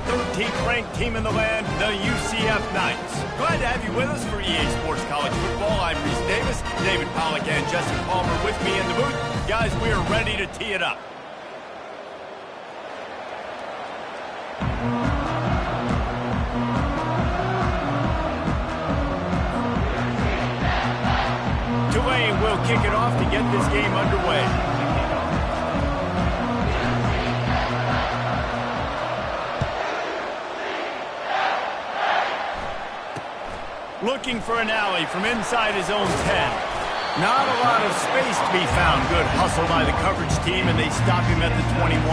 13th ranked team in the land, the UCF Knights. Glad to have you with us for EA Sports College Football. I'm Reese Davis, David Pollack and Jesse Palmer with me in the booth. Guys, we are ready to tee it up. Tulane will kick it off to get this game underway. Looking for an alley from inside his own 10. Not a lot of space to be found. Good hustle by the coverage team, and they stop him at the 21.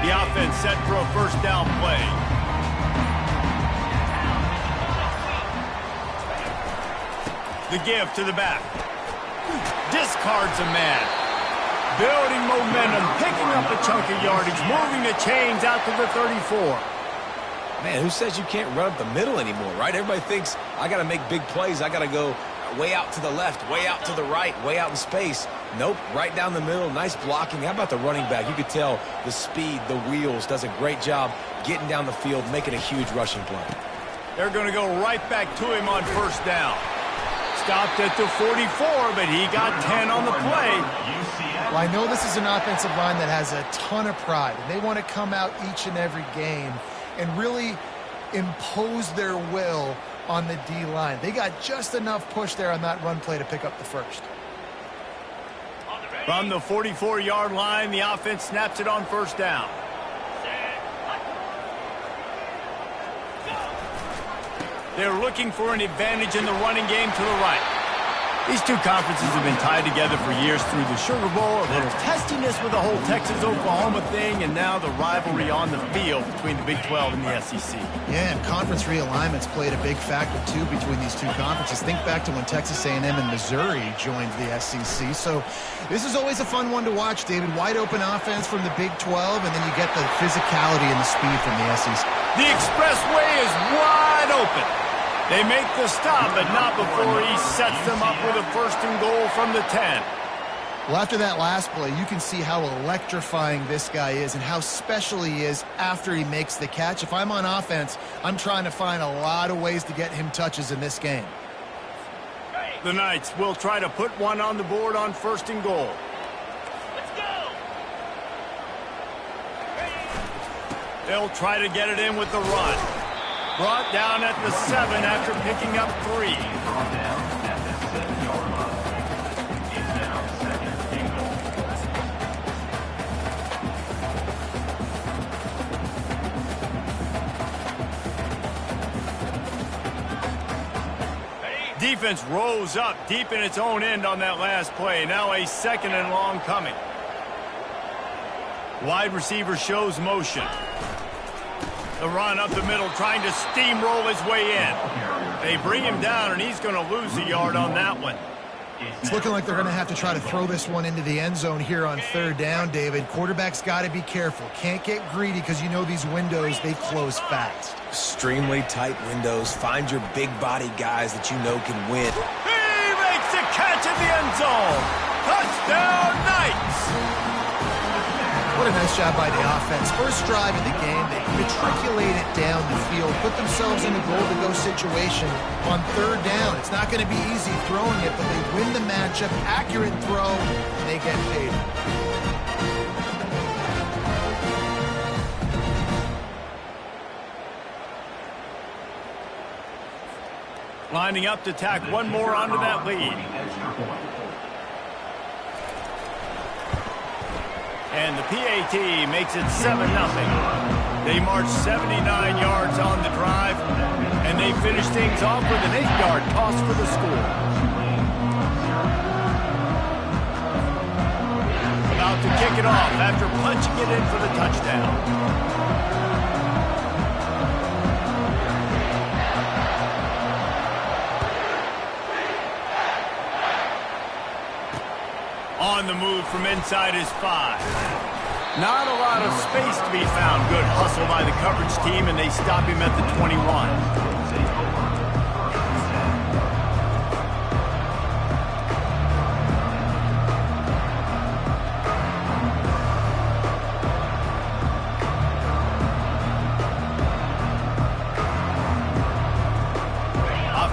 The offense set for a first down play. The give to the back. Discards a man. Building momentum, picking up a chunk of yardage, moving the chains out to the 34. Man, who says you can't run up the middle anymore, right? Everybody thinks, I got to make big plays. I got to go way out to the left, way out to the right, way out in space. Nope, right down the middle. Nice blocking. How about the running back? You could tell the speed, the wheels, does a great job getting down the field, making a huge rushing play. They're going to go right back to him on first down. Stopped at the 44, but he got 10 on the play. Well, I know this is an offensive line that has a ton of pride, and they want to come out each and every game and really impose their will on the D-line. They got just enough push there on that run play to pick up the first. From the 44-yard line, the offense snaps it on first down. They're looking for an advantage in the running game to the right. These two conferences have been tied together for years through the Sugar Bowl, a little testiness with the whole Texas-Oklahoma thing, and now the rivalry on the field between the Big 12 and the SEC. Yeah, and conference realignments played a big factor, too, between these two conferences. Think back to when Texas A&M and Missouri joined the SEC. So this is always a fun one to watch, David. Wide open offense from the Big 12, and then you get the physicality and the speed from the SEC. The expressway is wide open. They make the stop, but not before he sets them up with a first and goal from the 10. Well, after that last play, you can see how electrifying this guy is and how special he is after he makes the catch. If I'm on offense, I'm trying to find a lot of ways to get him touches in this game. The Knights will try to put one on the board on first and goal. Let's go! They'll try to get it in with the run. Brought down at the 7 after picking up 3. Defense rose up deep in its own end on that last play. Now a second and long coming. Wide receiver shows motion. The run up the middle, trying to steamroll his way in. They bring him down, and he's going to lose a yard on that one. It's looking like they're going to have to try to throw this one into the end zone here on third down, David. Quarterback's got to be careful. Can't get greedy because you know these windows, they close fast. Extremely tight windows. Find your big-body guys that you know can win. He makes the catch in the end zone. Touchdown, Knights! What a nice job by the offense. First drive of the game, they matriculate it down the field, put themselves in a goal-to-go situation on third down. It's not going to be easy throwing it, but they win the matchup, accurate throw, and they get paid. Lining up to tack one more onto that lead. And the PAT makes it 7-0. They march 79 yards on the drive, and they finish things off with an 8-yard toss for the score. About to kick it off after punching it in for the touchdown. On the move from inside his 5. Not a lot of space to be found. Good hustle by the coverage team, and they stop him at the 21.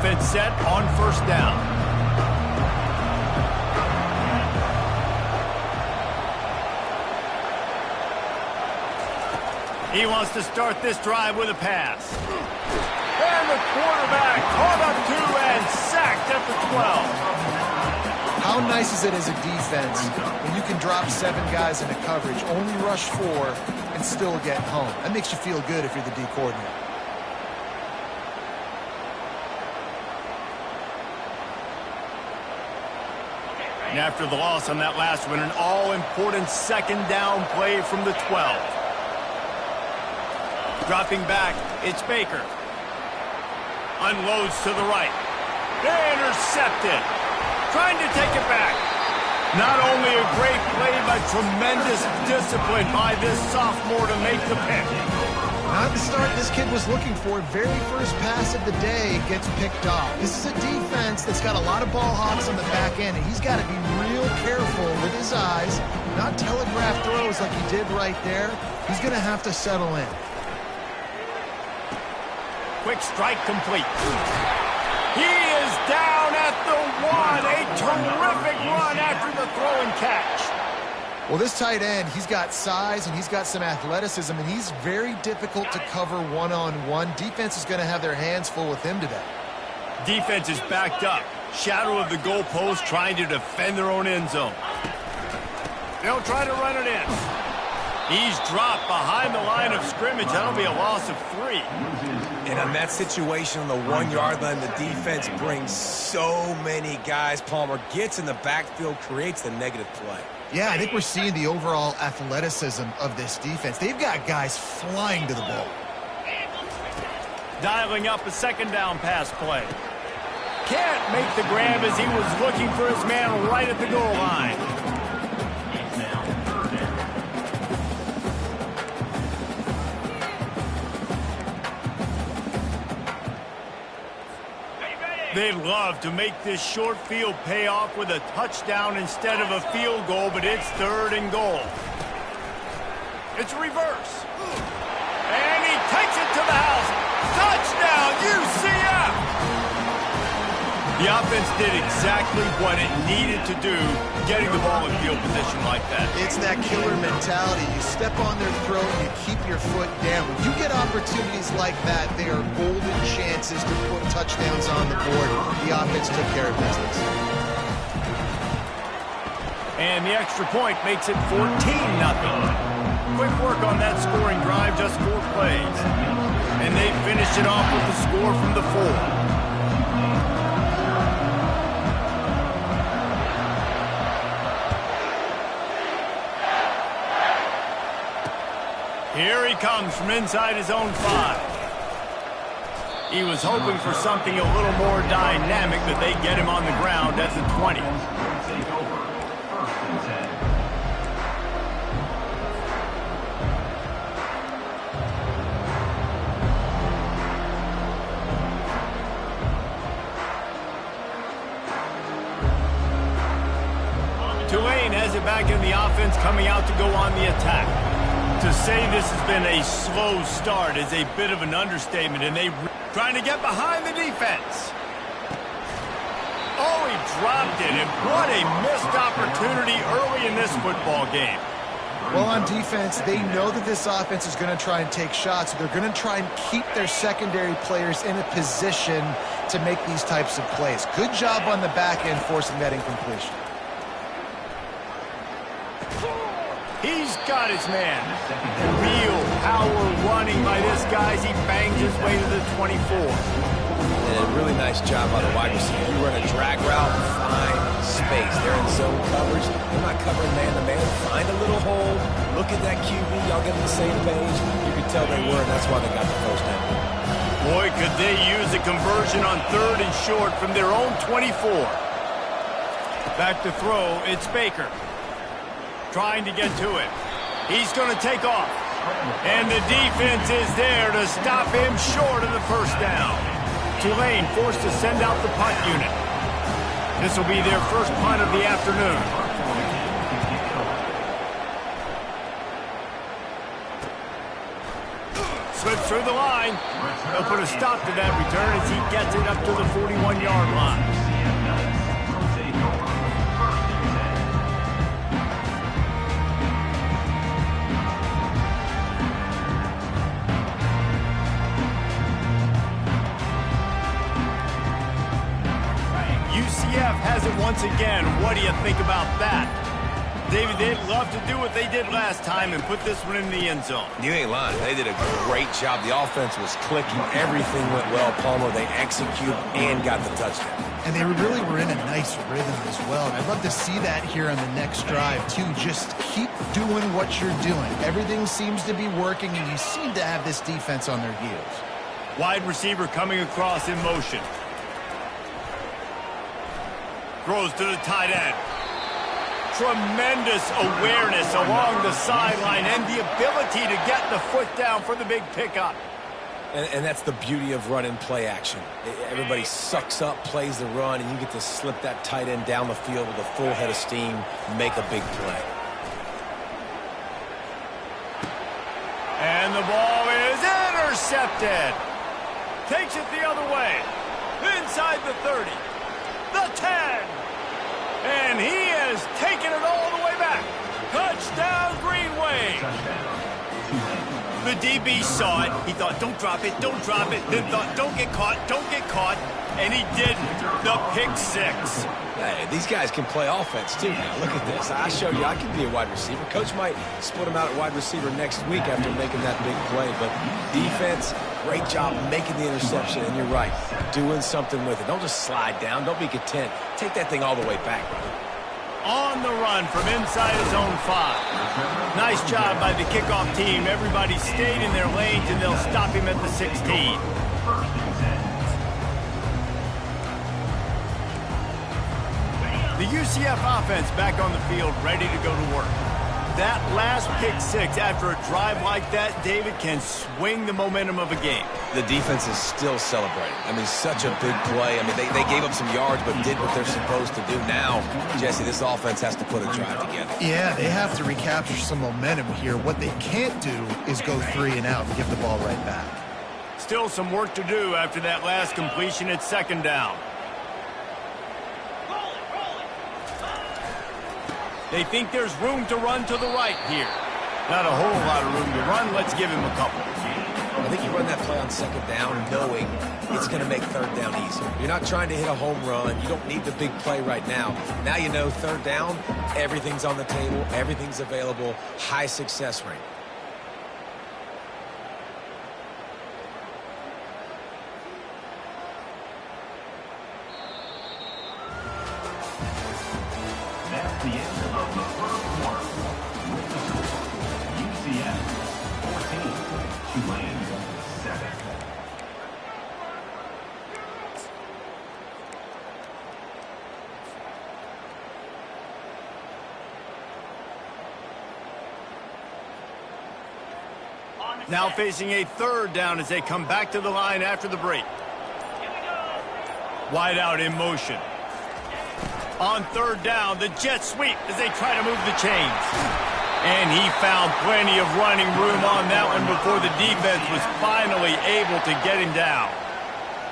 offense set on first down. He wants to start this drive with a pass. And the quarterback caught up to and sacked at the 12. How nice is it as a defense when you can drop 7 guys into coverage, only rush 4, and still get home? That makes you feel good if you're the D coordinator. And after the loss on that last one, an all-important second down play from the 12. Dropping back, it's Baker. Unloads to the right. Intercepted. Trying to take it back. Not only a great play, but tremendous discipline by this sophomore to make the pick. Not the start this kid was looking for. Very first pass of the day gets picked off. This is a defense that's got a lot of ball hawks on the back end, and he's got to be real careful with his eyes, not telegraph throws like he did right there. He's going to have to settle in. Quick strike complete. He is down at the 1. A terrific run after the throw and catch. Well, this tight end, he's got size and he's got some athleticism, and he's very difficult to cover one-on-one. Defense is going to have their hands full with him today. Defense is backed up. Shadow of the goalpost, trying to defend their own end zone. They'll try to run it in. He's dropped behind the line of scrimmage. That'll be a loss of 3. And on that situation on the 1-yard line, the defense brings so many guys. Palmer gets in the backfield, creates the negative play. Yeah, I think we're seeing the overall athleticism of this defense. They've got guys flying to the ball. Dialing up a second down pass play. Can't make the grab as he was looking for his man right at the goal line. They'd love to make this short field pay off with a touchdown instead of a field goal, but it's 3rd and goal. It's a reverse. And he takes it to the house. Touchdown, UCF! The offense did exactly what it needed to do, getting the ball in field position like that. It's that killer mentality. You step on their throat, you keep your foot down. When you get opportunities like that, they are golden chances to put touchdowns on the board. The offense took care of business. And the extra point makes it 14-0. Quick work on that scoring drive, just 4 plays. And they finish it off with the score from the 4. Here he comes from inside his own 5. He was hoping for something a little more dynamic, but they get him on the ground at the 20. Tulane has it back in the offense, coming out to go on the attack. To say this has been a slow start is a bit of an understatement, and they trying to get behind the defense. Oh, he dropped it, and what a missed opportunity early in this football game. Well, on defense, they know that this offense is going to try and take shots. So they're going to try and keep their secondary players in a position to make these types of plays. Good job on the back end forcing that incompletion. He's got his man. Real power running by this guy as he bangs his way to the 24. And a really nice job by the wide receiver. You run a drag route, find space. They're in zone coverage. They're not covering man-to-man. Find a little hole. Look at that QB. Y'all get on the same page. You could tell they were, and that's why they got the first down. Boy, could they use a conversion on 3rd and short from their own 24. Back to throw, it's Baker. Trying to get to it. He's going to take off. And the defense is there to stop him short of the first down. Tulane forced to send out the punt unit. This will be their first punt of the afternoon. slips through the line. They'll put a stop to that return as he gets it up to the 41-yard line. UCF has it once again. What do you think about that? David, they'd love to do what they did last time and put this one in the end zone. You ain't lying. They did a great job. The offense was clicking. Everything went well. Palmer, they executed and got the touchdown. And they really were in a nice rhythm as well. And I'd love to see that here on the next drive, too. Just keep doing what you're doing. Everything seems to be working, and you seem to have this defense on their heels. Wide receiver coming across in motion. Throws to the tight end. Tremendous awareness along the sideline and the ability to get the foot down for the big pickup. And that's the beauty of running play action. Everybody sucks up, plays the run, and you get to slip that tight end down the field with a full head of steam, make a big play. And the ball is intercepted. Takes it the other way. Inside the 30. The 10. And he has taken it all the way back. Touchdown, Green Wave. The DB saw it. He thought, don't drop it, don't drop it. Then thought, don't get caught, don't get caught. And he didn't. The pick six. Hey, these guys can play offense, too. Now, look at this. I showed you I can be a wide receiver. Coach might split him out at wide receiver next week after making that big play. But defense, great job making the interception. And you're right, doing something with it. Don't just slide down. Don't be content. Take that thing all the way back, brother. On the run from inside his own 5. Nice job by the kickoff team. Everybody stayed in their lanes, and they'll stop him at the 16. The UCF offense back on the field, ready to go to work. That last pick six after a drive like that, David, can swing the momentum of a game. The defense is still celebrating. I mean, such a big play. I mean, they gave up some yards but did what they're supposed to do. Now, Jesse, this offense has to put a drive together. Yeah, they have to recapture some momentum here. What they can't do is go 3 and out and give the ball right back. Still some work to do after that last completion at second down. They think there's room to run to the right here. Not a whole lot of room to run. Let's give him a couple. I think you run that play on second down knowing it's going to make third down easier. You're not trying to hit a home run. You don't need the big play right now. Now you know third down, everything's on the table, everything's available, high success rate. That's the end of the first quarter. UCF 14, Tulane 7. Now facing a third down as they come back to the line after the break. Wide out in motion. On third down, the jet sweep as they try to move the chains. And he found plenty of running room on that one before the defense was finally able to get him down.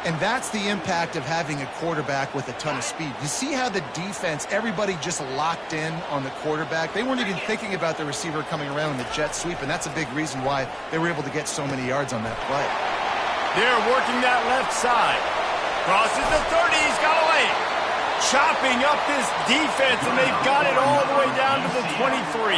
And that's the impact of having a quarterback with a ton of speed. You see how the defense, everybody just locked in on the quarterback. They weren't even thinking about the receiver coming around in the jet sweep, and that's a big reason why they were able to get so many yards on that play. They're working that left side. Crosses the 30, he's got a lane. Chopping up this defense, and they've got it all the way down to the 23.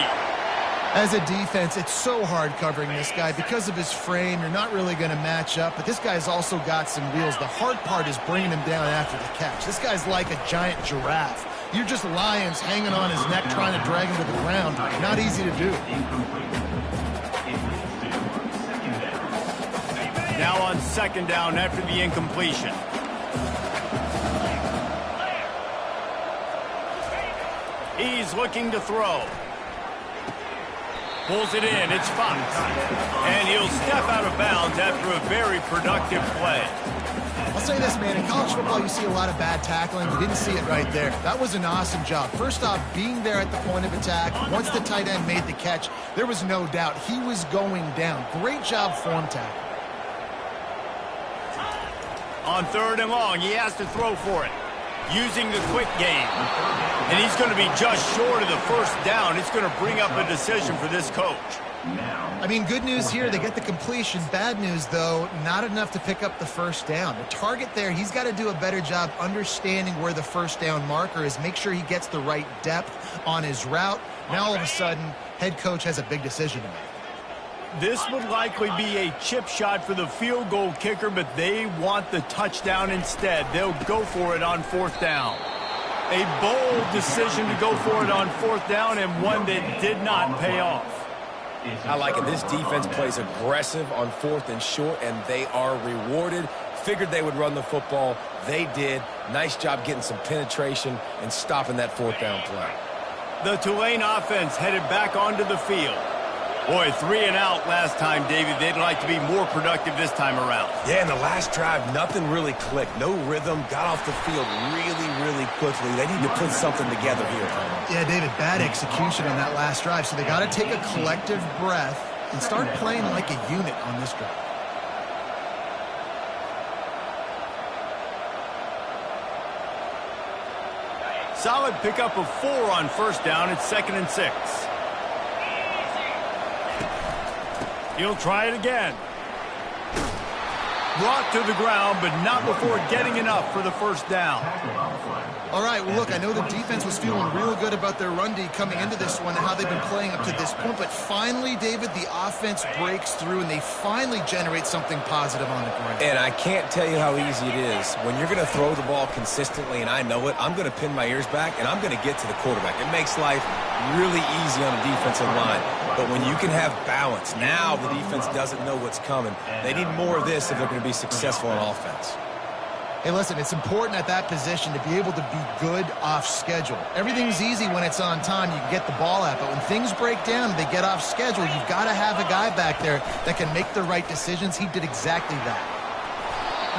As a defense, it's so hard covering this guy. Because of his frame, you're not really going to match up, but this guy's also got some wheels. The hard part is bringing him down after the catch. This guy's like a giant giraffe. You're just lions hanging on his neck trying to drag him to the ground. Not easy to do. Now on second down after the incompletion. He's looking to throw. Pulls it in. It's Fox. And he'll step out of bounds after a very productive play. I'll say this, man. In college football, you see a lot of bad tackling. You didn't see it right there. That was an awesome job. First off, being there at the point of attack. Once the tight end made the catch, there was no doubt he was going down. Great job form tackle. On 3rd and long, he has to throw for it. Using the quick game. And he's going to be just short of the first down. It's going to bring up a decision for this coach. I mean, good news here, they get the completion. Bad news, though, not enough to pick up the first down. The target there, he's got to do a better job understanding where the first down marker is, make sure he gets the right depth on his route. Now, all of a sudden, head coach has a big decision to make. This would likely be a chip shot for the field goal kicker, but they want the touchdown instead. They'll go for it on 4th down. A bold decision to go for it on 4th down, and one that did not pay off. I like it. This defense plays aggressive on 4th and short, and they are rewarded. Figured they would run the football. They did. Nice job getting some penetration and stopping that 4th down play. The Tulane offense headed back onto the field. Boy, 3 and out last time, David. They'd like to be more productive this time around. Yeah, in the last drive, nothing really clicked. No rhythm. Got off the field really, really quickly. They need to put something together here. Yeah, David, bad execution on that last drive. So they got to take a collective breath and start playing like a unit on this drive. Solid pickup of 4 on 1st down. It's 2nd and 6. He'll try it again. Brought to the ground, but not before getting enough for the first down. All right, well, look, I know the defense was feeling real good about their run D coming into this one and how they've been playing up to this point, but finally, David, the offense breaks through and they finally generate something positive on the ground. And I can't tell you how easy it is. When you're going to throw the ball consistently, and I know it, I'm going to pin my ears back, and I'm going to get to the quarterback. It makes life really easy on the defensive line. But when you can have balance, now the defense doesn't know what's coming. They need more of this if they're going to be successful on offense. Hey, listen, it's important at that position to be able to be good off schedule. Everything's easy when it's on time. You can get the ball out. But when things break down, they get off schedule. You've got to have a guy back there that can make the right decisions. He did exactly that.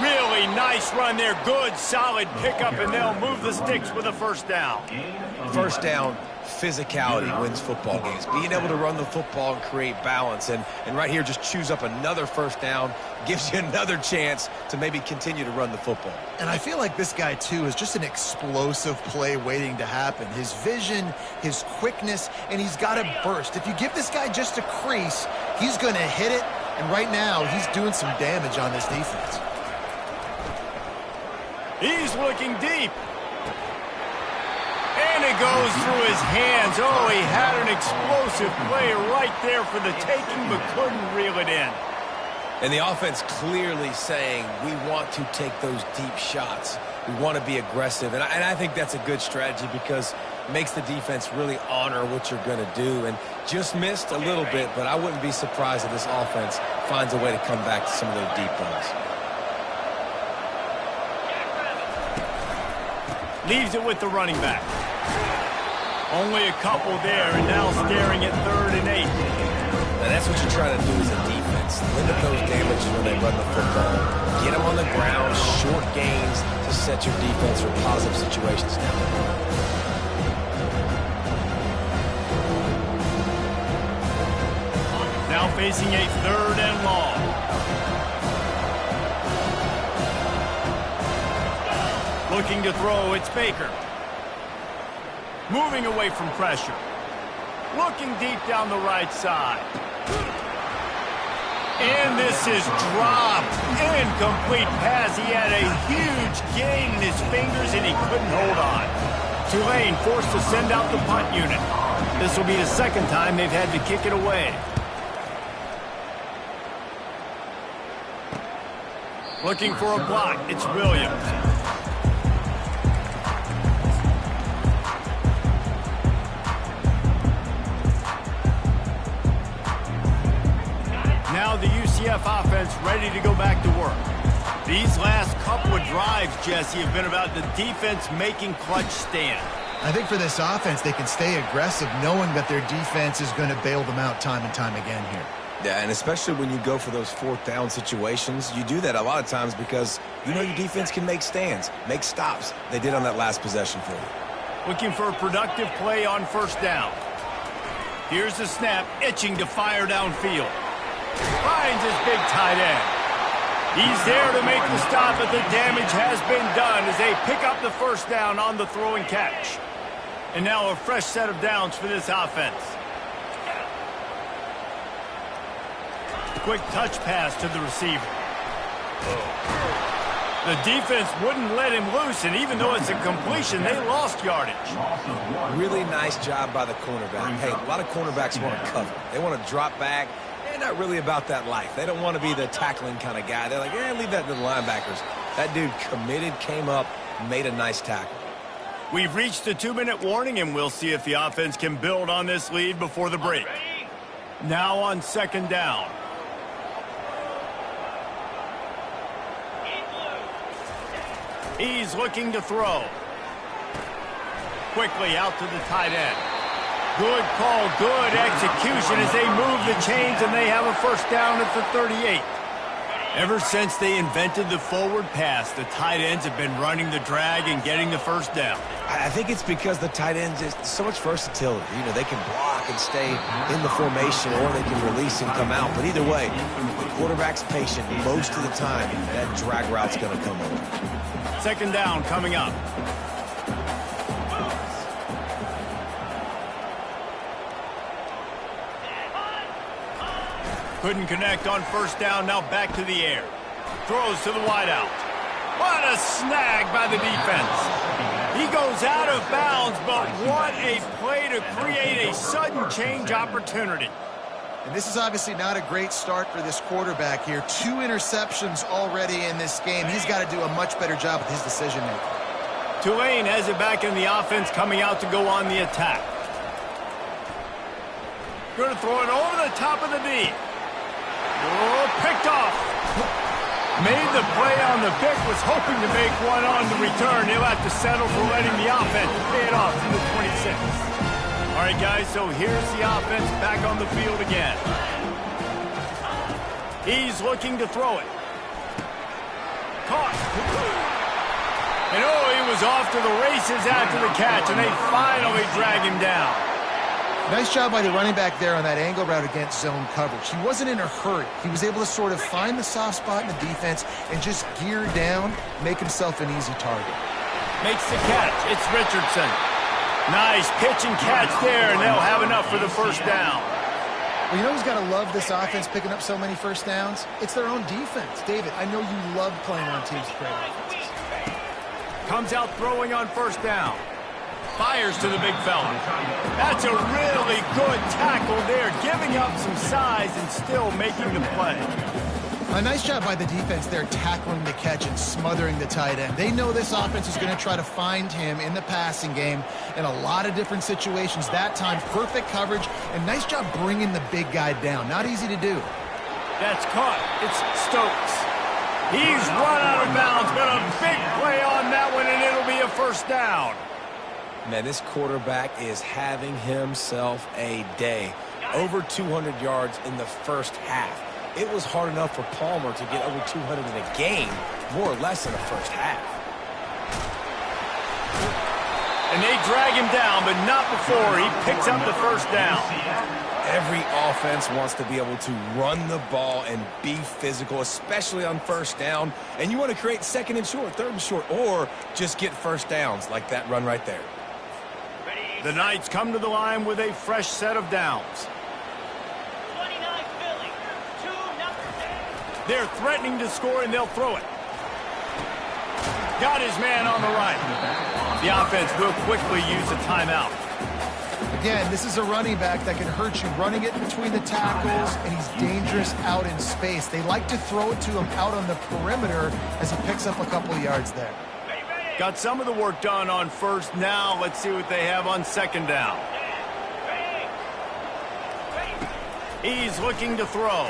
Really nice run there. Good, solid pickup, and they'll move the sticks with a first down. First down, physicality wins football games. Being able to run the football and create balance. And right here, just choose up another first down. Gives you another chance to maybe continue to run the football. And I feel like this guy, too, is just an explosive play waiting to happen. His vision, his quickness, and he's got a burst. If you give this guy just a crease, he's going to hit it. And right now, he's doing some damage on this defense. He's looking deep. And it goes through his hands. Oh, he had an explosive play right there for the taking, but couldn't reel it in. And the offense clearly saying, we want to take those deep shots. We want to be aggressive. And I think that's a good strategy because it makes the defense really honor what you're going to do. And just missed a little bit, but I wouldn't be surprised if this offense finds a way to come back to some of those deep balls. Leaves it with the running back. Only a couple there, and now staring at 3rd and 8. And that's what you try to do as a defense. Limit those damages when they run the football. Get them on the ground, short gains to set your defense for positive situations down the road. Now facing a 3rd and long. Looking to throw, it's Baker. Moving away from pressure. Looking deep down the right side. And this is dropped. Incomplete pass. He had a huge gain in his fingers and he couldn't hold on. Tulane forced to send out the punt unit. This will be the 2nd time they've had to kick it away. Looking for a block. It's Williams. Now the UCF offense ready to go back to work. These last couple of drives, Jesse, have been about the defense making clutch stand. I think for this offense, they can stay aggressive knowing that their defense is going to bail them out time and time again here. Yeah, and especially when you go for those 4th down situations, you do that a lot of times because you know your defense can make stands, make stops. They did on that last possession for you. Looking for a productive play on 1st down. Here's the snap, itching to fire downfield. Finds his big tight end. He's there to make the stop, but the damage has been done as they pick up the first down on the throw and catch. And now a fresh set of downs for this offense. Quick touch pass to the receiver. The defense wouldn't let him loose, and even though it's a completion, they lost yardage. Really nice job by the cornerback. Hey, a lot of cornerbacks want to cover. They want to drop back. They're not really about that life. They don't want to be the tackling kind of guy. They're like, leave that to the linebackers. That dude committed, came up, made a nice tackle. We've reached the 2-minute warning, and we'll see if the offense can build on this lead before the break. Now on second down. He's looking to throw. Quickly out to the tight end. Good call, good execution as they move the chains, and they have a first down at the 38. Ever since they invented the forward pass, the tight ends have been running the drag and getting the first down. I think it's because the tight ends is so much versatility. You know, they can block and stay in the formation, or they can release and come out. But either way, the quarterback's patient most of the time. That drag route's going to come over. Second down coming up. Couldn't connect on first down. Now back to the air. Throws to the wideout. What a snag by the defense. He goes out of bounds, but what a play to create a sudden change opportunity. And this is obviously not a great start for this quarterback here. 2 interceptions already in this game. He's got to do a much better job with his decision-making. Tulane has it back in the offense, coming out to go on the attack. Going to throw it over the top of the knee. Oh, picked off. Made the play on the pick, was hoping to make one on the return. He'll have to settle for letting the offense pay it off to the 26. All right, guys, so here's the offense back on the field again. He's looking to throw it. Caught. And he was off to the races after the catch, and they finally drag him down. Nice job by the running back there on that angle route against zone coverage. He wasn't in a hurry. He was able to sort of find the soft spot in the defense and just gear down, make himself an easy target. Makes the catch. It's Richardson. Nice pitch and catch there, and they'll have enough for the first down. Well, you know who's got to love this offense picking up so many first downs? It's their own defense. David, I know you love playing on teams with great offenses. Comes out throwing on first down. Fires to the big fella. That's a really good tackle there, giving up some size and still making the play. A nice job by the defense there, tackling the catch and smothering the tight end. They know this offense is going to try to find him in the passing game in a lot of different situations. That time, perfect coverage, and nice job bringing the big guy down. Not easy to do. That's caught. It's Stokes. He's run out of bounds, but a big play on that one, and it'll be a first down. Man, this quarterback is having himself a day. Over 200 yards in the first half. It was hard enough for Palmer to get over 200 in a game, more or less in the first half. And they drag him down, but not before he picks up the first down. Every offense wants to be able to run the ball and be physical, especially on first down. And you want to create second and short, third and short, or just get first downs like that run right there. The Knights come to the line with a fresh set of downs. 29 Philly, 2-0. They're threatening to score, and they'll throw it. Got his man on the right. The offense will quickly use a timeout. Again, this is a running back that can hurt you, running it between the tackles, and he's dangerous out in space. They like to throw it to him out on the perimeter as he picks up a couple yards there. Got some of the work done on first. Now let's see what they have on second down. He's looking to throw.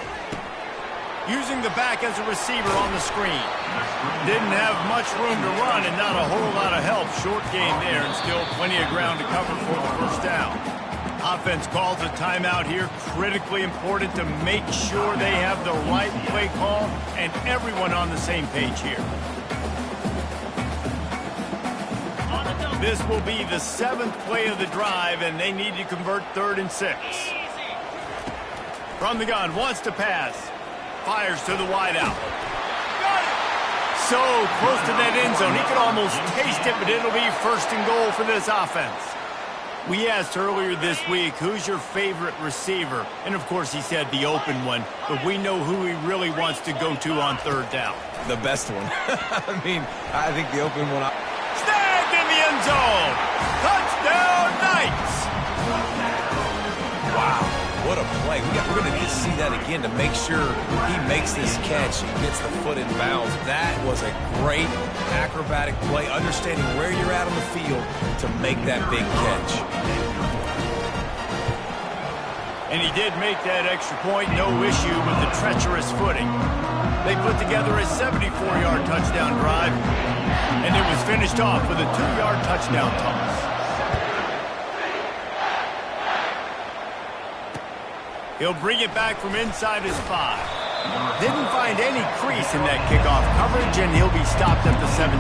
Using the back as a receiver on the screen. Didn't have much room to run and not a whole lot of help. Short game there and still plenty of ground to cover for the first down. Offense calls a timeout here. Critically important to make sure they have the right play call and everyone on the same page here. This will be the 7th play of the drive, and they need to convert 3rd and 6. From the gun, wants to pass. Fires to the wideout. So close to that end zone. He could almost taste it, but it'll be first and goal for this offense. We asked earlier this week, who's your favorite receiver? And, of course, he said the open one, but we know who he really wants to go to on third down. The best one. I mean, I think the open one... Snagged in the end zone! Touchdown, Knights! Wow, what a play. We're going to need to see that again to make sure he makes this catch and gets the foot in bounds. That was a great acrobatic play, understanding where you're at on the field to make that big catch. And he did make that extra point, no issue with the treacherous footing. They put together a 74-yard touchdown drive, and it was finished off with a 2-yard touchdown toss. He'll bring it back from inside his 5. Didn't find any crease in that kickoff coverage, and he'll be stopped at the 17.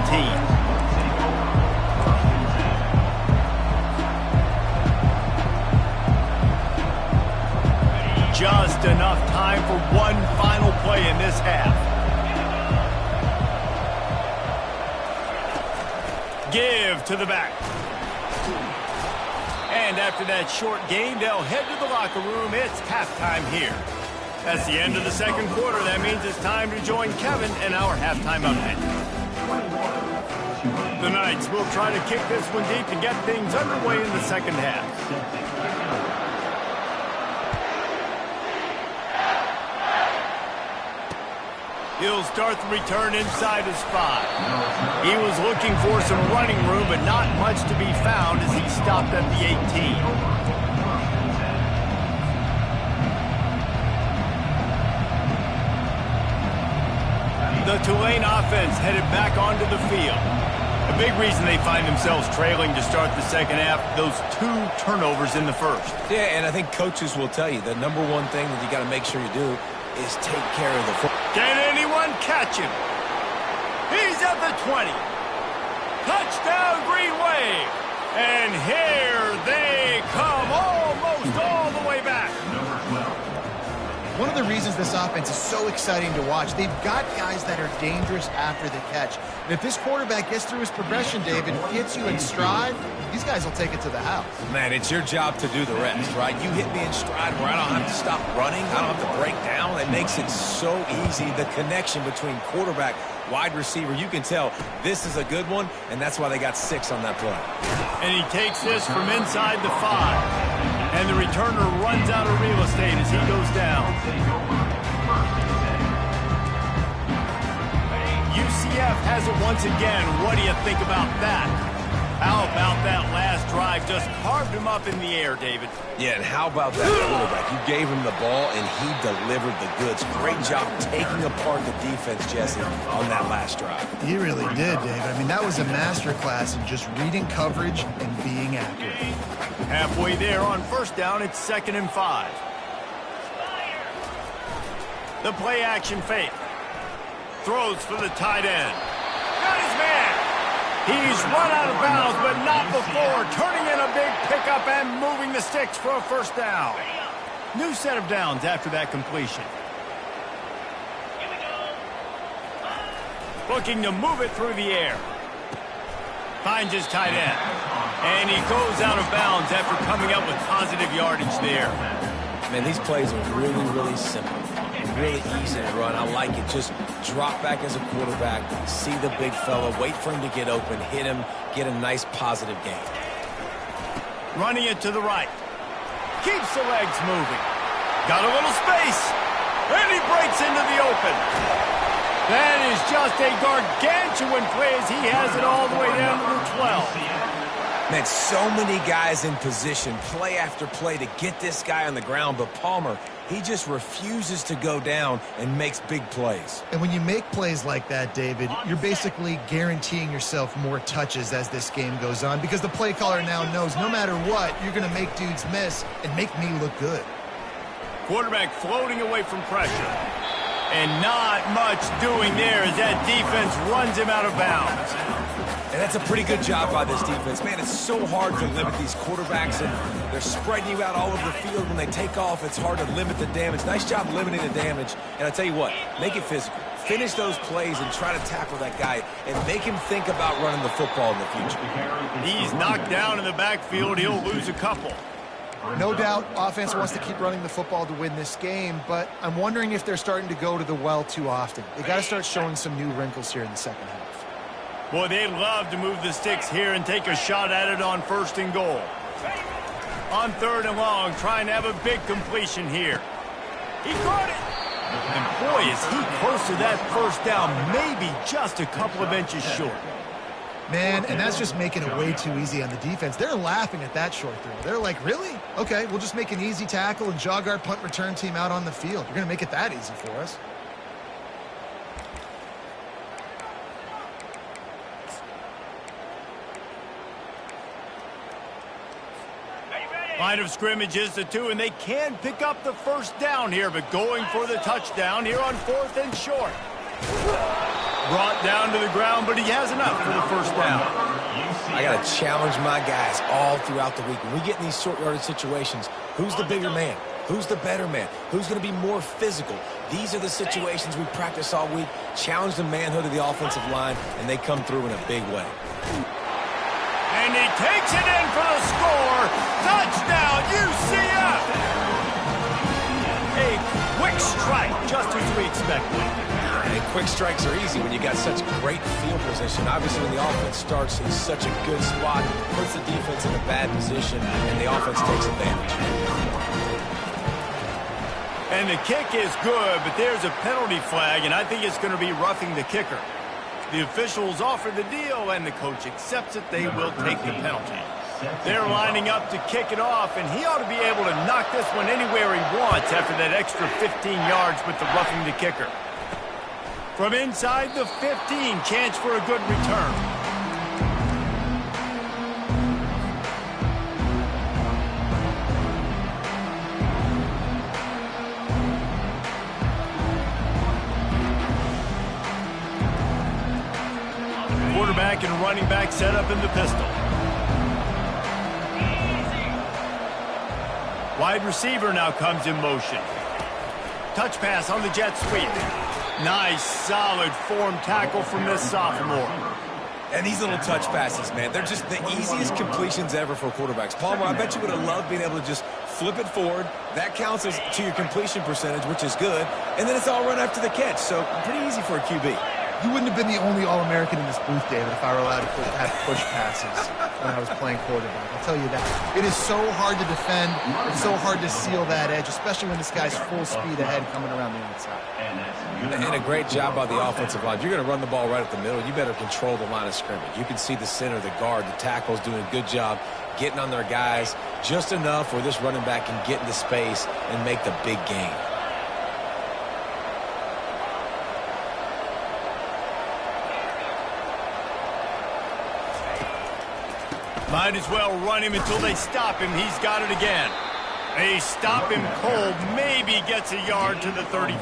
Just enough time for one final play in this half. Give to the back. And after that short game, they'll head to the locker room. It's halftime here. That's the end of the second quarter. That means it's time to join Kevin and our halftime update. The Knights will try to kick this one deep and get things underway in the second half. He'll start the return inside his 5. He was looking for some running room, but not much to be found as he stopped at the 18. The Tulane offense headed back onto the field. A big reason they find themselves trailing to start the second half, those 2 turnovers in the first. Yeah, and I think coaches will tell you the number one thing that you got to make sure you do is take care of the football. Can anyone catch him? He's at the 20. Touchdown, Green Wave. And here they come, almost all the way back. One of the reasons this offense is so exciting to watch, they've got guys that are dangerous after the catch. And if this quarterback gets through his progression, David, gets you in stride, these guys will take it to the house. Man, it's your job to do the rest, right? You hit me in stride where I don't have to stop running. I don't have to break down. It makes it so easy. The connection between quarterback, wide receiver, you can tell this is a good one, and that's why they got 6 on that play. And he takes this from inside the 5. And the returner runs out of real estate as he goes down. UCF has it once again. What do you think about that? How about that last drive? Just carved him up in the air, David. Yeah, and how about that quarterback? You gave him the ball, and he delivered the goods. Great job taking apart the defense, Jesse, on that last drive. He really did, Dave. I mean, that was a masterclass in just reading coverage and being accurate. Halfway there on first down, it's 2nd and 5. The play action fake. Throws for the tight end. Got his man. He's run out of bounds, but not before. Turning in a big pickup and moving the sticks for a first down. New set of downs after that completion. Looking to move it through the air. Finds his tight end. And he goes out of bounds after coming up with positive yardage there. Man, these plays are really, really simple. Really easy to run. I like it. Just drop back as a quarterback, see the big fella, wait for him to get open, hit him, get a nice positive gain. Running it to the right. Keeps the legs moving. Got a little space. And he breaks into the open. That is just a gargantuan play as he has it all the way down to the 12. Man, so many guys in position, play after play to get this guy on the ground, but Palmer, he just refuses to go down and makes big plays. And when you make plays like that, David, you're basically guaranteeing yourself more touches as this game goes on because the play caller now knows no matter what, you're going to make dudes miss and make me look good. Quarterback floating away from pressure. And not much doing there as that defense runs him out of bounds. And that's a pretty good job by this defense. Man, it's so hard to limit these quarterbacks, and they're spreading you out all over the field. When they take off, it's hard to limit the damage. Nice job limiting the damage. And I tell you what, make it physical. finish those plays and try to tackle that guy and make him think about running the football in the future. He's knocked down in the backfield. He'll lose a couple. No doubt offense wants to keep running the football to win this game, but I'm wondering if they're starting to go to the well too often. They got to start showing some new wrinkles here in the second half. Boy, they'd love to move the sticks here and take a shot at it on 1st and goal. On 3rd and long, trying to have a big completion here. He caught it. And boy, is he close to that 1st down, maybe just a couple of inches short. Man, and that's just making it way too easy on the defense. They're laughing at that short throw. They're like, really? Okay, we'll just make an easy tackle and jog our punt return team out on the field. You're going to make it that easy for us. Line of scrimmage is the 2, and they can pick up the 1st down here, but going for the touchdown here on 4th and short. Brought down to the ground, but he has enough for the 1st down. I got to challenge my guys all throughout the week. When we get in these short yardage situations, who's the bigger man? Who's the better man? Who's going to be more physical? These are the situations we practice all week. Challenge the manhood of the offensive line, and they come through in a big way. And he takes it in for the score. Touchdown, UCF! A quick strike, just as we expected. And quick strikes are easy when you got such great field position. Obviously, when the offense starts in such a good spot, it puts the defense in a bad position, and the offense takes advantage. And the kick is good, but there's a penalty flag, and I think it's going to be roughing the kicker. The officials offer the deal, and the coach accepts it. They will take the penalty. They're lining up to kick it off, and he ought to be able to knock this one anywhere he wants after that extra 15 yards with the roughing the kicker. From inside the 15, chance for a good return. Quarterback and running back set up in the pistol. Wide receiver now comes in motion. Touch pass on the jet sweep. Nice, solid form tackle from this sophomore. And these little touch passes, man, they're just the easiest completions ever for quarterbacks. Palmer, I bet you would have loved being able to just flip it forward. That counts as to your completion percentage, which is good. And then it's all run after the catch, so pretty easy for a QB. You wouldn't have been the only All-American in this booth, David, if I were allowed to have push passes when I was playing quarterback. I'll tell you that. It is so hard to defend. It's so hard to seal that edge, especially when this guy's full speed ahead coming around the outside. And a great job by the offensive line. If you're going to run the ball right at the middle, you better control the line of scrimmage. You can see the center, the guard, the tackles doing a good job getting on their guys just enough where this running back can get into space and make the big gain. Might as well run him until they stop him. He's got it again. They stop him cold. Maybe gets a yard to the 34.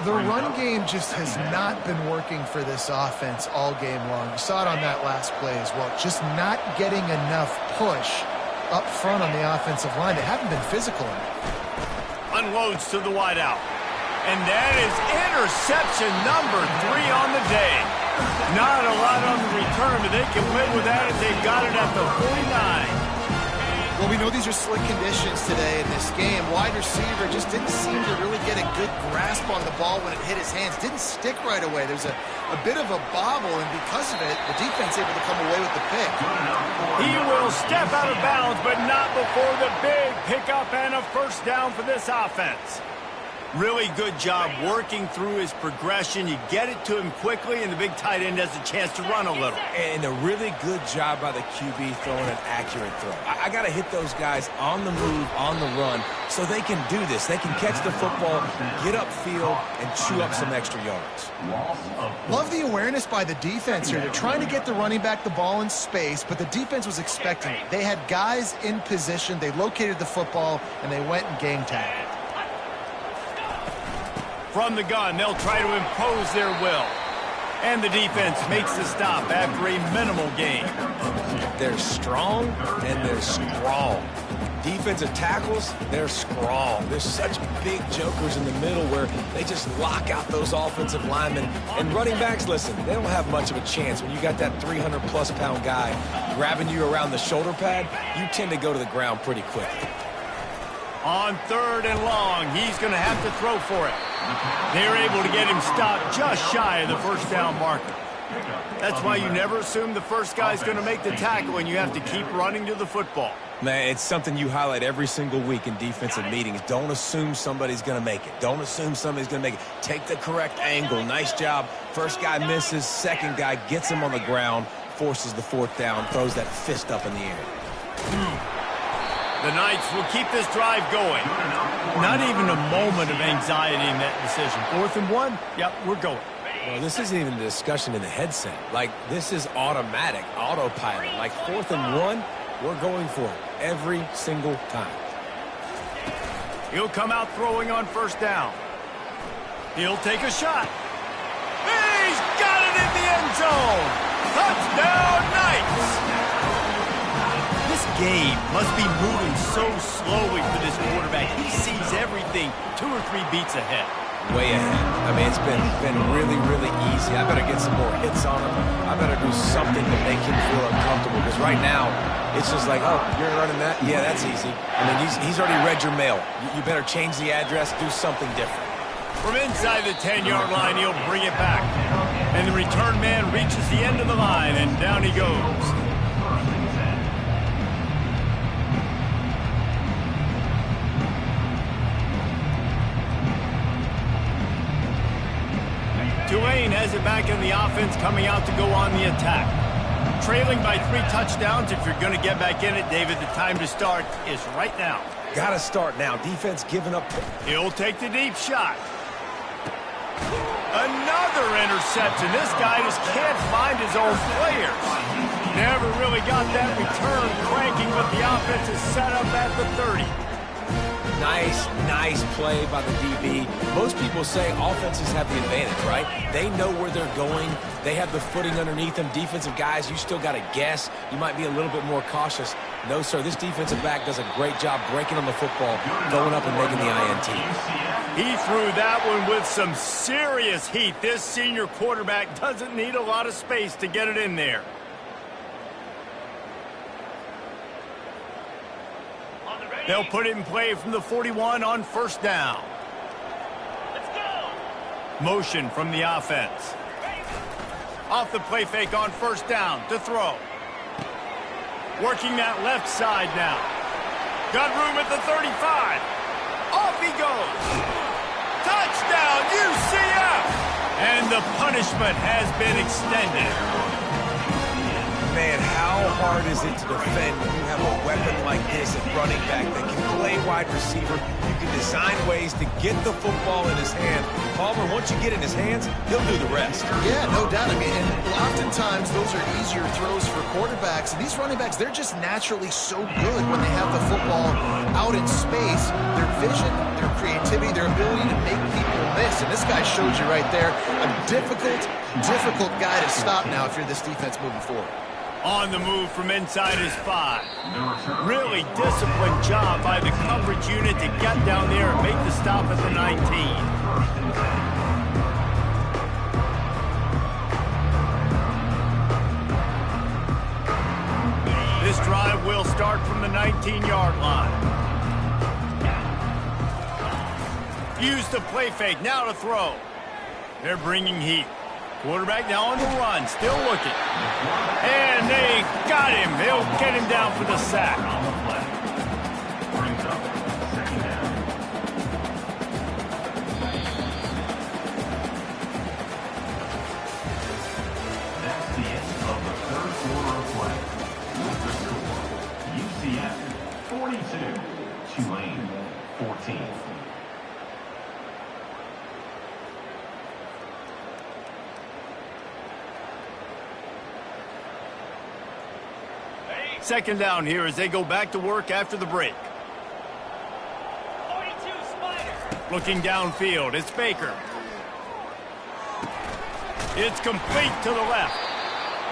The run game just has not been working for this offense all game long. You saw it on that last play as well. Just not getting enough push up front on the offensive line. They haven't been physical enough. Unloads to the wideout. And that is interception number 3 on the day. Not a lot on the return, but they can live with that as they've got it at the 49. Well, we know these are slick conditions today in this game. Wide receiver just didn't seem to really get a good grasp on the ball when it hit his hands. Didn't stick right away. There's a bit of a bobble, and because of it, the defense able to come away with the pick. He will step out of bounds, but not before the big pickup and a 1st down for this offense. Really good job working through his progression. You get it to him quickly, and the big tight end has a chance to run a little. And a really good job by the QB throwing an accurate throw. I got to hit those guys on the move, on the run, so they can do this. They can catch the football, get upfield, and chew up some extra yards. Love the awareness by the defense here. They're trying to get the running back the ball in space, but the defense was expecting it. They had guys in position. They located the football, and they went and gang tagged. From the gun, they'll try to impose their will. And the defense makes the stop after a minimal gain. They're strong and they're strong. defensive tackles, they're strong. There's such big jokers in the middle where they just lock out those offensive linemen. And running backs, listen, they don't have much of a chance. When you got that 300-plus pound guy grabbing you around the shoulder pad, you tend to go to the ground pretty quickly. On 3rd and long, he's going to have to throw for it. They're able to get him stopped just shy of the first down marker. That's why you never assume the first guy's going to make the tackle, and you have to keep running to the football. Man, it's something you highlight every single week in defensive meetings. Don't assume somebody's going to make it. Don't assume somebody's going to make it. Take the correct angle. Nice job. First guy misses. Second guy gets him on the ground, forces the 4th down, throws that fist up in the air. The Knights will keep this drive going. Not even a moment of anxiety in that decision. 4th and 1? Yep, we're going. Well, this isn't even a discussion in the headset. Like, this is automatic, autopilot. Like, 4th and 1, we're going for it every single time. He'll come out throwing on 1st down. He'll take a shot. He's got it in the end zone. Touchdown, Knights. This game must be moving so slowly for this quarterback. He sees everything 2 or 3 beats ahead. Way ahead. I mean, it's been really, really easy. I better get some more hits on him. I better do something to make him feel uncomfortable. Because right now, it's just like, oh, you're running that? Yeah, that's easy. I mean, he's already read your mail. You better change the address, do something different. From inside the 10-yard line, he'll bring it back. And the return man reaches the end of the line, and down he goes. Tulane has it back in the offense, coming out to go on the attack. Trailing by 3 touchdowns. If you're going to get back in it, David, the time to start is right now. Got to start now. Defense giving up. He'll take the deep shot. Another interception. This guy just can't find his own players. Never really got that return cranking, but the offense is set up at the 30. Nice play by the DB. Most people say offenses have the advantage, right? They know where they're going. They have the footing underneath them. Defensive guys, you still got to guess. You might be a little bit more cautious. No, sir, this defensive back does a great job breaking on the football, going up and making the INT. He threw that one with some serious heat. This senior quarterback doesn't need a lot of space to get it in there. They'll put it in play from the 41 on 1st down. Let's go. Motion from the offense. Off the play fake on 1st down to throw. Working that left side now. Got room at the 35. Off he goes. Touchdown, UCF! And the punishment has been extended. Man, how hard is it to defend when you have a weapon like this at running back that can play wide receiver? You can design ways to get the football in his hand. Palmer, once you get in his hands, he'll do the rest. Yeah, no doubt. I mean, and oftentimes those are easier throws for quarterbacks. And these running backs, they're just naturally so good when they have the football out in space. Their vision, their creativity, their ability to make people miss. And this guy shows you right there, a difficult guy to stop now if you're this defense moving forward. On the move from inside his 5. Really disciplined job by the coverage unit to get down there and make the stop at the 19. This drive will start from the 19-yard line. Use the play fake, now to throw. They're bringing heat. Quarterback now on the run, still looking. And they got him. They'll get him down for the sack. That's the end of the 3rd quarter of play. With the score, UCF 42, Tulane 14. Second down here as they go back to work after the break. 42 Spider. Looking downfield, it's Baker. It's complete to the left.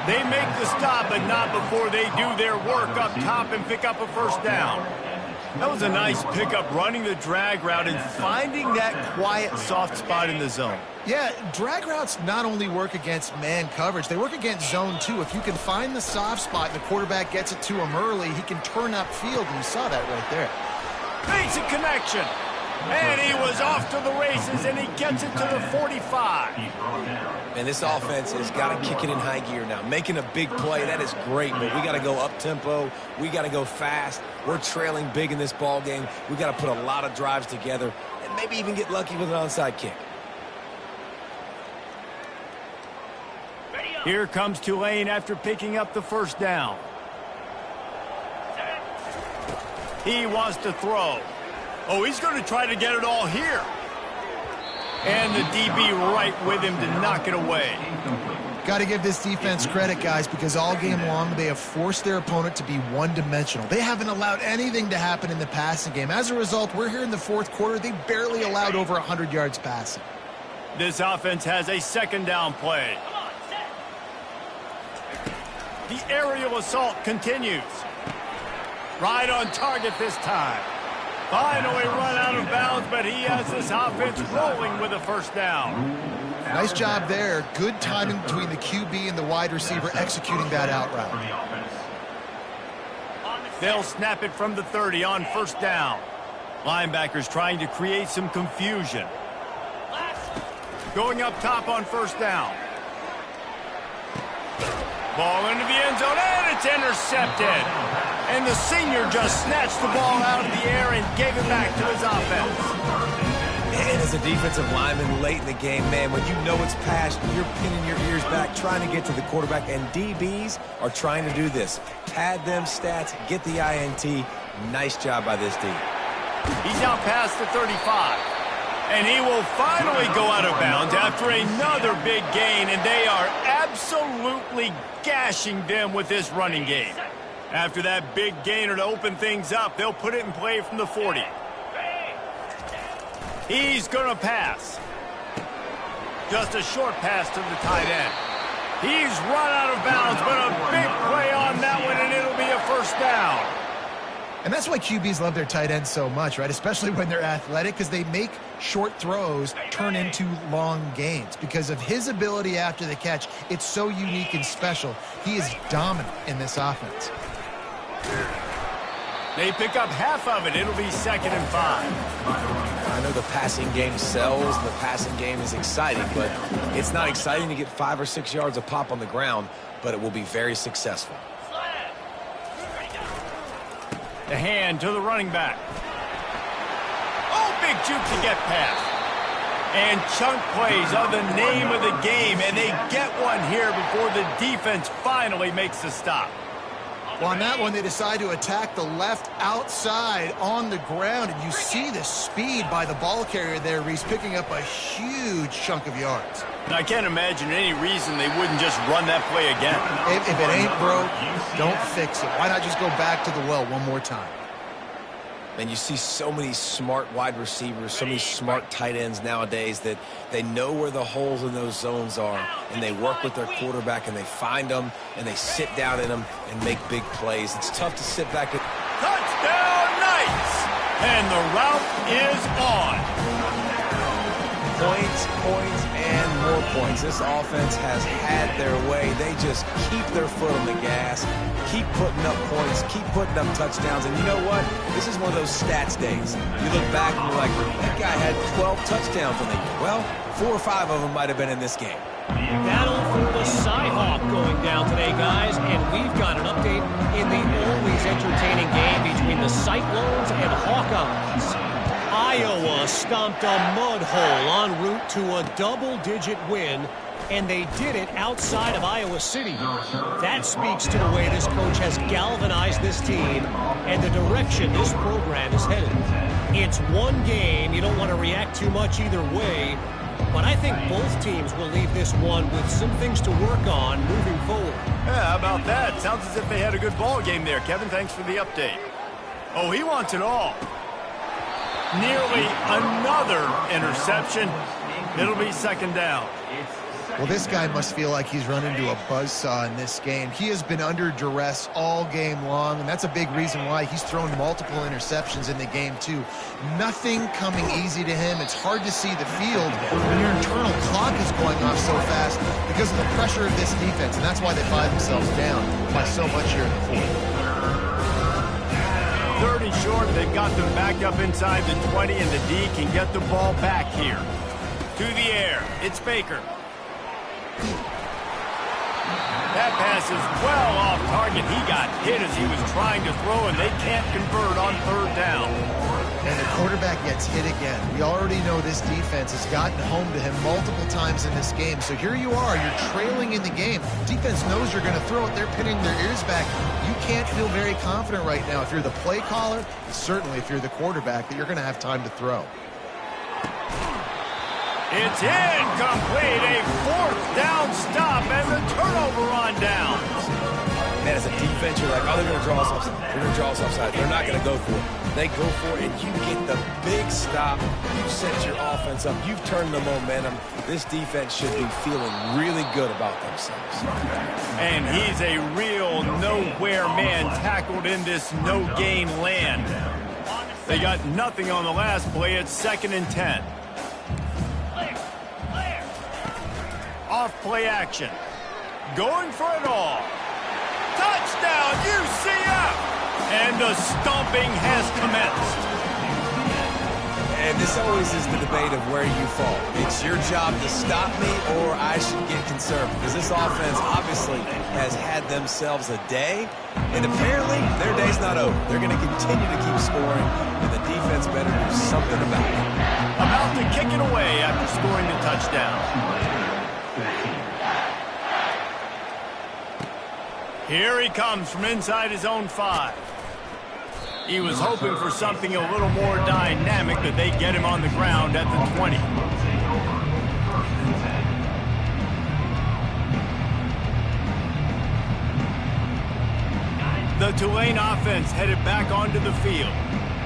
They make the stop, but not before they do their work up top and pick up a 1st down. That was a nice pickup, running the drag route and finding that quiet, soft spot in the zone. Yeah, drag routes not only work against man coverage, they work against zone too. If you can find the soft spot and the quarterback gets it to him early, he can turn upfield, and you saw that right there. Makes a connection. And he was off to the races, and he gets it to the 45. And this offense has got to kick it in high gear now. Making a big play, that is great, but we got to go up-tempo. We got to go fast. We're trailing big in this ball game. We got to put a lot of drives together and maybe even get lucky with an onside kick. Here comes Tulane after picking up the first down. He wants to throw. Oh, he's going to try to get it all here. And the DB right with him to knock it away. Got to give this defense credit, guys, because all game long they have forced their opponent to be one-dimensional. They haven't allowed anything to happen in the passing game. As a result, we're here in the fourth quarter. They barely allowed over 100 yards passing. This offense has a second down play. The aerial assault continues. Right on target this time. Finally run out of bounds, but he has this offense rolling with a first down. Nice job there. Good timing between the QB and the wide receiver executing that out route. They'll snap it from the 30 on first down. Linebackers trying to create some confusion. Going up top on first down. Ball into the end zone, and it's intercepted. And the senior just snatched the ball out of the air and gave it back to his offense. And as a defensive lineman late in the game, man, when you know it's passed, you're pinning your ears back, trying to get to the quarterback, and DBs are trying to do this. Pad them stats, get the INT. Nice job by this D. He's out past the 35. And he will finally go out of bounds after another big gain, and they are absolutely gashing them with this running game. After that big gainer to open things up, they'll put it in play from the 40. He's going to pass. Just a short pass to the tight end. He's run out of bounds, but a big play on that one, and it'll be a first down. And that's why QBs love their tight ends so much, right? Especially when they're athletic, because they make short throws turn into long gains. Because of his ability after the catch, it's so unique and special. He is dominant in this offense. They pick up half of it. It'll be 2nd and 5. I know the passing game sells, the passing game is exciting, but it's not exciting to get 5 or 6 yards of pop on the ground, but it will be very successful. The hand to the running back. Oh, big juke to get past. And chunk plays are the name of the game, and they get one here before the defense finally makes the stop. Well, on that one, they decide to attack the left outside on the ground, and you see the speed by the ball carrier there, Reese, picking up a huge chunk of yards. I can't imagine any reason they wouldn't just run that play again. If it ain't broke, don't fix it. Why not just go back to the well one more time? And you see so many smart wide receivers, so many smart tight ends nowadays that they know where the holes in those zones are, and they work with their quarterback, and they find them, and they sit down in them and make big plays. It's tough to sit back and... Touchdown, Knights! And the route is on. Points, points, and more points. This offense has had their way. They just keep their foot on the gas, keep putting up points, keep putting up touchdowns. And you know what? This is one of those stats days. You look back and you're like, that guy had 12 touchdowns on the year. Well, 4 or 5 of them might have been in this game. Battle for the Cyhawk going down today, guys, and we've got an update in the always entertaining game between the Cyclones and Hawkeyes. Iowa stomped a mud hole en route to a double-digit win, and they did it outside of Iowa City. That speaks to the way this coach has galvanized this team and the direction this program is headed. It's one game. You don't want to react too much either way, but I think both teams will leave this one with some things to work on moving forward. Yeah, how about that? Sounds as if they had a good ball game there. Kevin, thanks for the update. Oh, he wants it all. Nearly another interception. It'll be 2nd down. Well, this guy must feel like he's run into a buzzsaw in this game. He has been under duress all game long, and that's a big reason why he's thrown multiple interceptions in the game, too. Nothing coming easy to him. It's hard to see the field when your internal clock is going off so fast because of the pressure of this defense, and that's why they find themselves down by so much here in the fourth. 30 short, they've got them back up inside the 20, and the D can get the ball back here. To the air, it's Baker. That pass is well off target. He got hit as he was trying to throw, and they can't convert on third down. And the quarterback gets hit again. We already know this defense has gotten home to him multiple times in this game. So here you are, you're trailing in the game. Defense knows you're going to throw it. They're pinning their ears back. You can't feel very confident right now if you're the play caller, certainly if you're the quarterback, that you're going to have time to throw. It's incomplete. A fourth down stop and the turnover on down. Man, as a defense, you're like, oh, they're going to draw us offside. They're going to draw us offside. They're not going to go for it. They go for it, and you get the big stop. You set your offense up. You've turned the momentum. This defense should be feeling really good about themselves. And he's a real nowhere man tackled in this no-gain land. They got nothing on the last play. It's 2nd and 10. Off play action. Going for it all. Touchdown, UCF! And the stomping has commenced. And this always is the debate of where you fall. It's your job to stop me, or I should get concerned. Because this offense obviously has had themselves a day, and apparently their day's not over. They're going to continue to keep scoring, and the defense better do something about it. About to kick it away after scoring the touchdown. Here he comes from inside his own 5. He was hoping for something a little more dynamic, but they get him on the ground at the 20. The Tulane offense headed back onto the field.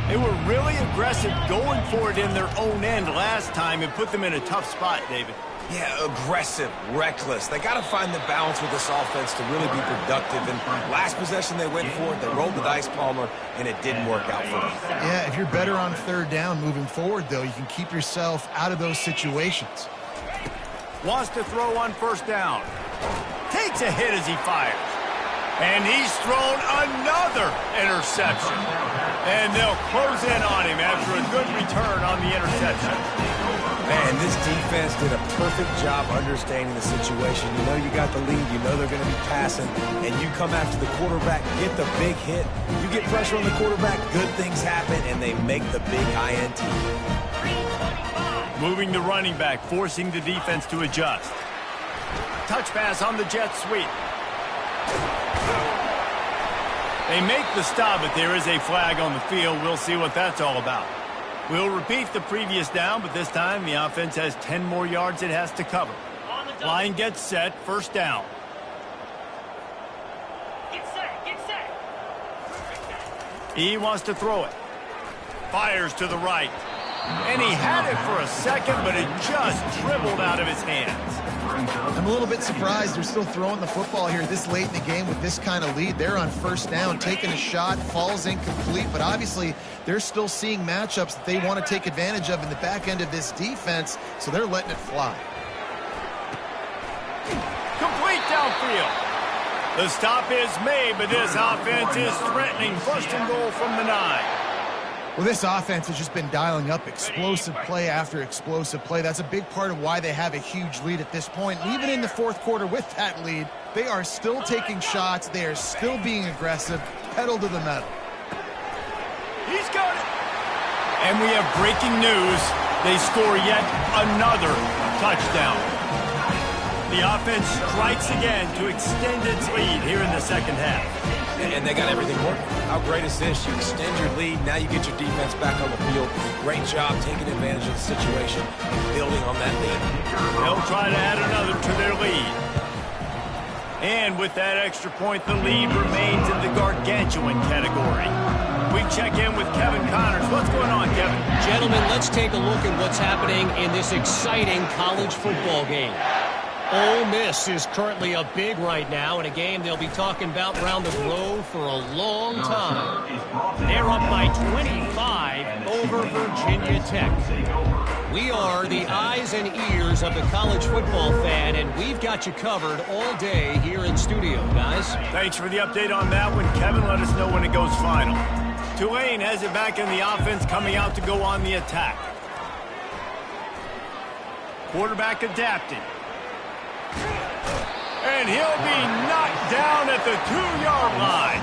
They were really aggressive going for it in their own end last time and put them in a tough spot, David. Yeah, aggressive, reckless. They got to find the balance with this offense to really be productive. And last possession they went for it, they rolled the dice, Palmer, and it didn't work out for them. Yeah, if you're better on third down moving forward, though, you can keep yourself out of those situations. Wants to throw on first down. Takes a hit as he fires. And he's thrown another interception. And they'll close in on him after a good return on the interception. Man, this defense did a perfect job understanding the situation. You know you got the lead. You know they're going to be passing. And you come after the quarterback, get the big hit. You get pressure on the quarterback, good things happen, and they make the big INT. Moving the running back, forcing the defense to adjust. Touch pass on the jet sweep. They make the stop, but there is a flag on the field. We'll see what that's all about. We'll repeat the previous down, but this time the offense has 10 more yards it has to cover. Line gets set, first down. Get set, get set. He wants to throw it. Fires to the right. And he had it for a second, but it just dribbled out of his hands. I'm a little bit surprised they're still throwing the football here this late in the game with this kind of lead. They're on first down, taking a shot, falls incomplete, but obviously they're still seeing matchups that they want to take advantage of in the back end of this defense, so they're letting it fly. Complete downfield. The stop is made, but this offense is threatening. First and goal from the 9. Well, this offense has just been dialing up explosive play after explosive play. That's a big part of why they have a huge lead at this point. And even in the fourth quarter with that lead, they are still taking shots. They are still being aggressive, pedal to the metal. He's got it. And we have breaking news. They score yet another touchdown. The offense strikes again to extend its lead here in the second half. And they got everything working. How great is this? You extend your lead, now you get your defense back on the field. Great job taking advantage of the situation and building on that lead. They'll try to add another to their lead. And with that extra point, the lead remains in the gargantuan category. We check in with Kevin Connors. What's going on, Kevin? Gentlemen, let's take a look at what's happening in this exciting college football game. Ole Miss is currently up big right now in a game they'll be talking about around the globe for a long time. They're up by 25 over Virginia Tech. We are the eyes and ears of the college football fan, and we've got you covered all day here in studio, guys. Thanks for the update on that one, Kevin. Let us know when it goes final. Tulane has it back in the offense, coming out to go on the attack. Quarterback adapted. And he'll be knocked down at the 2-yard line.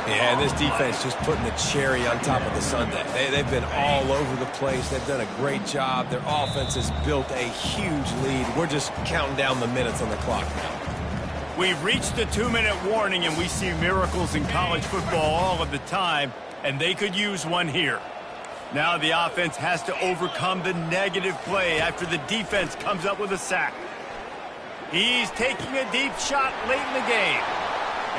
Yeah, and this defense just putting the cherry on top of the sundae. They've been all over the place. They've done a great job. Their offense has built a huge lead. We're just counting down the minutes on the clock now. We've reached the 2-minute warning, and we see miracles in college football all of the time, and they could use one here. Now the offense has to overcome the negative play after the defense comes up with a sack. He's taking a deep shot late in the game.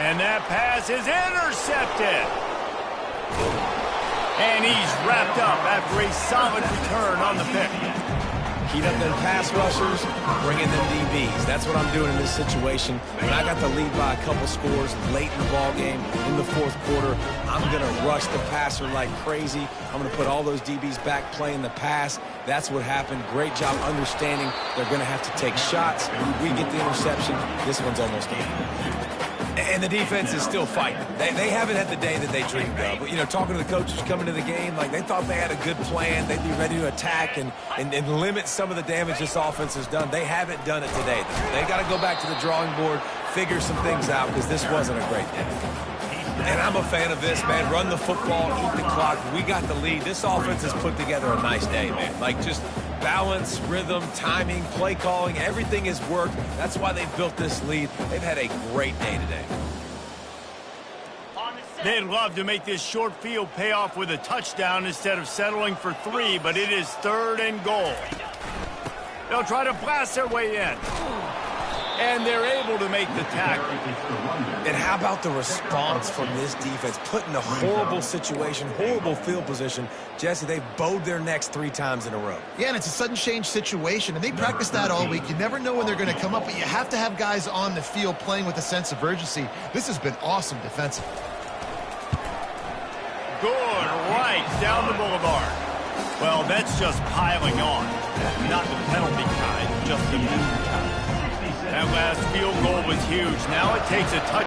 And that pass is intercepted. And he's wrapped up after a solid return on the pick. Heat up them pass rushers, bring in them DBs. That's what I'm doing in this situation. When I got the lead by a couple scores late in the ball game, in the fourth quarter, I'm going to rush the passer like crazy. I'm going to put all those DBs back playing the pass. That's what happened. Great job understanding they're going to have to take shots. We get the interception. This one's almost game. And the defense is still fighting. They haven't had the day that they dreamed of. But, you know, talking to the coaches coming to the game, like they thought they had a good plan. They'd be ready to attack and limit some of the damage this offense has done. They haven't done it today. They got to go back to the drawing board, figure some things out, because this wasn't a great day. And I'm a fan of this, man. Run the football, eat the clock. We got the lead. This offense has put together a nice day, man. Like just balance, rhythm, timing, play calling, everything has worked. That's why they've built this lead. They've had a great day today. They'd love to make this short field pay off with a touchdown instead of settling for 3, but it is 3rd and goal. They'll try to blast their way in. And they're able to make the tackle. And how about the response from this defense? Put in a horrible situation, horrible field position. Jesse, they've bowed their necks 3 times in a row. Yeah, and it's a sudden change situation, and they practice that all week. You never know when they're going to come up, but you have to have guys on the field playing with a sense of urgency. This has been awesome defensively. Good right down the boulevard. Well, that's just piling on. Not the penalty kind, just the move kind. That last field goal was huge. Now it takes a touch.